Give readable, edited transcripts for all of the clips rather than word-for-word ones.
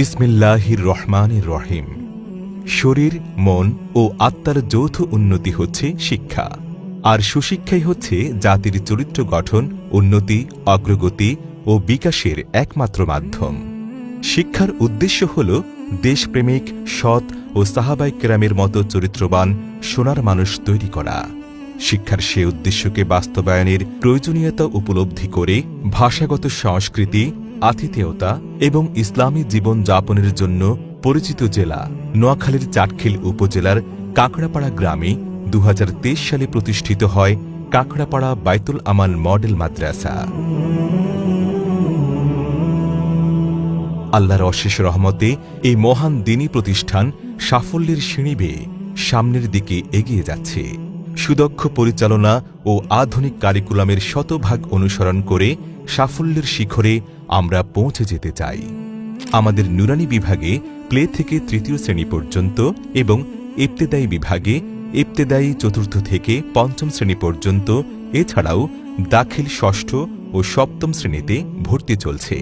বিসমিল্লাহির রহমানির রহিম। শরীর, মন ও আত্মার যৌথ উন্নতি হচ্ছে শিক্ষা, আর সুশিক্ষাই হচ্ছে জাতির চরিত্র গঠন, উন্নতি, অগ্রগতি ও বিকাশের একমাত্র মাধ্যম। শিক্ষার উদ্দেশ্য হল দেশপ্রেমিক, সৎ ও সাহাবায়ে কেরামের মতো চরিত্রবান সোনার মানুষ তৈরি করা। শিক্ষার সে উদ্দেশ্যকে বাস্তবায়নের প্রয়োজনীয়তা উপলব্ধি করে ভাষাগত সংস্কৃতি, আতিথেয়তা এবং ইসলামী জীবন যাপনের জন্য পরিচিত জেলা নোয়াখালীর চাটখিল উপজেলার কাকড়াপাড়া গ্রামে ২০২৩ সালে প্রতিষ্ঠিত হয় কাকড়াপাড়া বাইতুল আমান মডেল মাদ্রাসা। আল্লাহর অশেষ রহমতে এই মহান দ্বীনী প্রতিষ্ঠান সাফল্যের সিঁড়ি বেয়ে সামনের দিকে এগিয়ে যাচ্ছে। সুদক্ষ পরিচালনা ও আধুনিক কারিকুলামের শতভাগ অনুসরণ করে সাফল্যের শিখরে আমরা পৌঁছে যেতে চাই। আমাদের নুরানি বিভাগে প্লে থেকে তৃতীয় শ্রেণী পর্যন্ত এবং ইবতেদায়ী বিভাগে ইবতেদায়ী চতুর্থ থেকে পঞ্চম শ্রেণী পর্যন্ত, এছাড়াও দাখিল ষষ্ঠ ও সপ্তম শ্রেণীতে ভর্তি চলছে,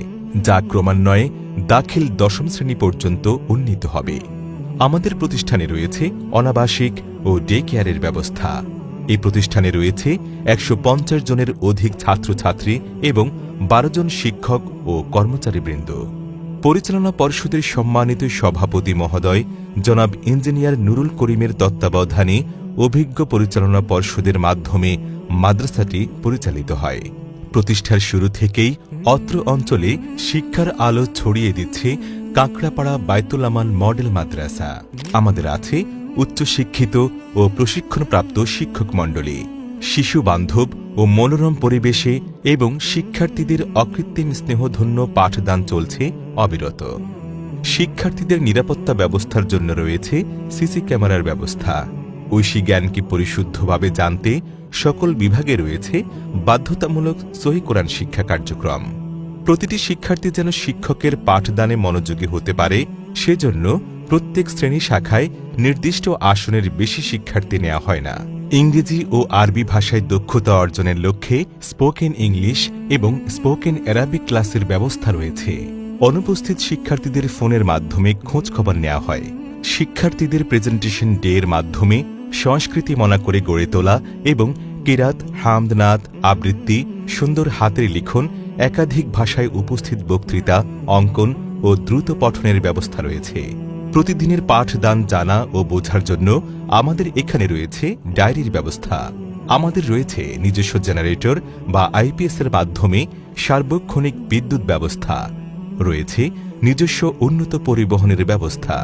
যা ক্রমান্বয়ে দাখিল দশম শ্রেণী পর্যন্ত উন্নীত হবে। আমাদের প্রতিষ্ঠানে রয়েছে অনাবাসিক ও ডে কেয়ারের ব্যবস্থা। এই প্রতিষ্ঠানে রয়েছে ১৫০ জনের অধিক ছাত্রছাত্রী এবং ১২ জন শিক্ষক ও কর্মচারীবৃন্দ। পরিচালনা পর্ষদের সম্মানিত সভাপতি মহোদয় জনাব ইঞ্জিনিয়ার নুরুল করিমের তত্ত্বাবধানে অভিজ্ঞ পরিচালনা পর্ষদের মাধ্যমে মাদ্রাসাটি পরিচালিত হয়। প্রতিষ্ঠার শুরু থেকেই অত্র অঞ্চলে শিক্ষার আলো ছড়িয়ে দিচ্ছে কাকড়াপাড়া বাইতুল আমান মডেল মাদ্রাসা। আমাদের আছে উচ্চশিক্ষিত ও প্রশিক্ষণপ্রাপ্ত শিক্ষক মণ্ডলী, শিশু বান্ধব ও মনোরম পরিবেশে এবং শিক্ষার্থীদের অকৃত্রিম স্নেহধন্য পাঠদান চলছে অবিরত। শিক্ষার্থীদের নিরাপত্তা ব্যবস্থার জন্য রয়েছে সিসি ক্যামেরার ব্যবস্থা। ঐশী জ্ঞানকে পরিশুদ্ধভাবে জানতে সকল বিভাগে রয়েছে বাধ্যতামূলক সহিহ কোরআন শিক্ষা কার্যক্রম। প্রতিটি শিক্ষার্থী যেন শিক্ষকের পাঠদানে মনোযোগী হতে পারে, সেজন্য প্রত্যেক শ্রেণী শাখায় নির্দিষ্ট আসনের বেশি শিক্ষার্থী নেওয়া হয় না। ইংরেজি ও আরবি ভাষায় দক্ষতা অর্জনের লক্ষ্যে স্পোকেন ইংলিশ এবং স্পোকেন অ্যারাবিক ক্লাসের ব্যবস্থা রয়েছে। অনুপস্থিত শিক্ষার্থীদের ফোনের মাধ্যমে খোঁজ খবর নেওয়া হয়। শিক্ষার্থীদের প্রেজেন্টেশন ডে এর মাধ্যমে সংস্কৃতি মনা করে গড়ে তোলা এবং কিরাত, হামদ, নাত, আবৃত্তি, সুন্দর হাতের লিখন, একাধিক ভাষায় উপস্থিত বক্তৃতা, অঙ্কন ও দ্রুত পঠনের ব্যবস্থা রয়েছে। প্রতিদিনের পাঠদান জানা ও বোঝার জন্য আমাদের এখানে রয়েছে ডায়েরির ব্যবস্থা। আমাদের রয়েছে নিজস্ব জেনারেটর বা আইপিএস এর মাধ্যমে সার্বক্ষণিক বিদ্যুৎ ব্যবস্থা, রয়েছে নিজস্ব উন্নত পরিবহনের ব্যবস্থা।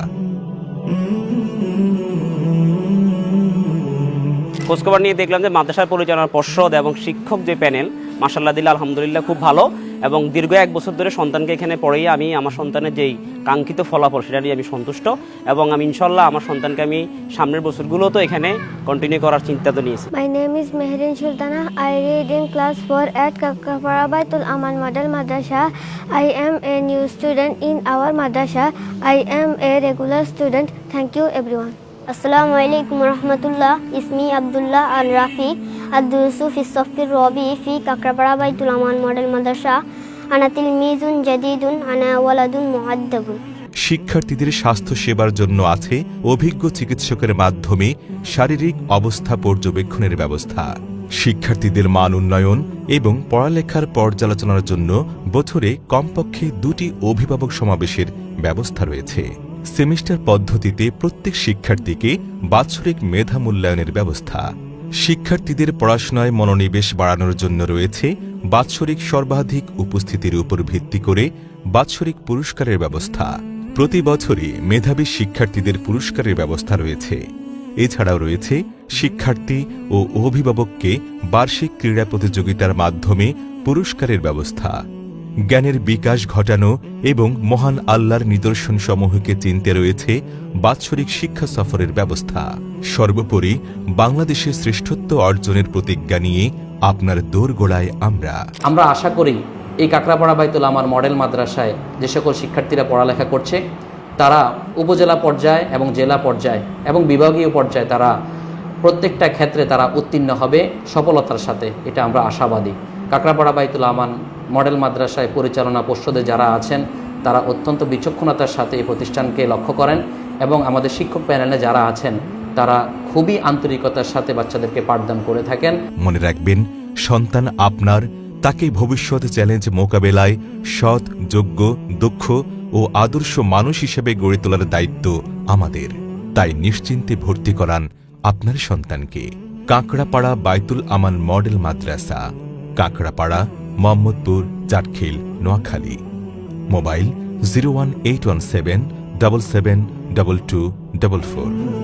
খোঁজখবর নিয়ে দেখলাম যে মাদ্রাসার পরিচালনা পর্ষদ এবং শিক্ষক যে প্যানেল, মাশাআল্লাহ দিল্লাহ আলহামদুলিল্লাহ খুব ভালো, এবং দীর্ঘ 1 বছর ধরে সন্তানকে এখানে পড়িয়ে আমি আমার সন্তানের যেই কাঙ্ক্ষিত ফলাফল সেটা নিয়ে আমি সন্তুষ্ট, এবং আমি ইনশাল্লাহ আমার সন্তানকে আমি সামনের বছরগুলোতেও এখানে কন্টিনিউ করার চিন্তা তো নিয়েছি। My name is Mehrin Sultana. I read in class 4 at Kakkapara Baitul Aman Model Madrasa. I am a new student in our madrasa. I am a regular student. Thank you everyone. Assalamu alaikum warahmatullah. Ismi Abdullah Al-Rafi. Ad-durusu fi as-saff ar-rabi fi Kakkapara Baitul Aman Model Madrasa. Ana tilmizun jadidun, ana waladun mu'addabun. শিক্ষার্থীদের স্বাস্থ্য সেবার জন্য আছে অভিজ্ঞ চিকিৎসকের মাধ্যমে শারীরিক অবস্থা পর্যবেক্ষণের ব্যবস্থা। শিক্ষার্থীদের মান উন্নয়ন এবং পড়ালেখার পর্যালোচনার জন্য বছরে কমপক্ষে 2টি অভিভাবক সমাবেশের ব্যবস্থা রয়েছে। সেমিস্টার পদ্ধতিতে প্রত্যেক শিক্ষার্থীকে বাৎসরিক মেধা মূল্যায়নের ব্যবস্থা। শিক্ষার্থীদের পড়াশোনায় মনোনিবেশ বাড়ানোর জন্য রয়েছে বাৎসরিক সর্বাধিক উপস্থিতির উপর ভিত্তি করে বাৎসরিক পুরস্কারের ব্যবস্থা। প্রতি বছরই মেধাবী শিক্ষার্থীদের পুরস্কারের ব্যবস্থা রয়েছে। এছাড়াও রয়েছে শিক্ষার্থী ও অভিভাবককে বার্ষিক ক্রীড়া প্রতিযোগিতার মাধ্যমে পুরস্কারের ব্যবস্থা। জ্ঞানের বিকাশ ঘটানো এবং মহান আল্লাহর নিদর্শন সমূহকে চিনতে রয়েছে বাৎসরিক শিক্ষা সফরের ব্যবস্থা। সর্বোপরি বাংলাদেশের শ্রেষ্ঠত্ব অর্জনের প্রতিজ্ঞা নিয়ে আপনার দোরগোড়ায় আমরা আশা করি এই কাকড়াপাড়া বাইতুল আমান মডেল মাদ্রাসায় যে সকল শিক্ষার্থীরা পড়ালেখা করছে তারা উপজেলা পর্যায়ে এবং জেলা পর্যায়ে এবং বিভাগীয় পর্যায়ে তারা প্রত্যেকটা ক্ষেত্রে তারা উত্তীর্ণ হবে সফলতার সাথে, এটা আমরা আশাবাদী। কাকড়াপাড়া বাইতুল আমান মডেল মাদ্রাসায় পরিচালনা পর্ষদে যারা আছেন তারা অত্যন্ত বিচক্ষণতার সাথে এই প্রতিষ্ঠানকে লক্ষ্য করেন এবং আমাদের শিক্ষক প্যানেলে যারা আছেন তারা খুবই আন্তরিকতার সাথে বাচ্চাদেরকে পাঠদান করে থাকেন। মনে রাখবেন, সন্তান আপনার, তাকে ভবিষ্যৎ চ্যালেঞ্জ মোকাবেলায় সৎ, যোগ্য, দক্ষ ও আদর্শ মানুষ হিসেবে গড়ে তোলার দায়িত্ব আমাদের। তাই নিশ্চিন্তে ভর্তি করান আপনার সন্তানকে কাঁকড়াপাড়া বাইতুল আমান মডেল মাদ্রাসা, কাঁকড়াপাড়া, মোহাম্মদপুর, চাটখিল, নোয়াখালী। মোবাইল 01817 772244।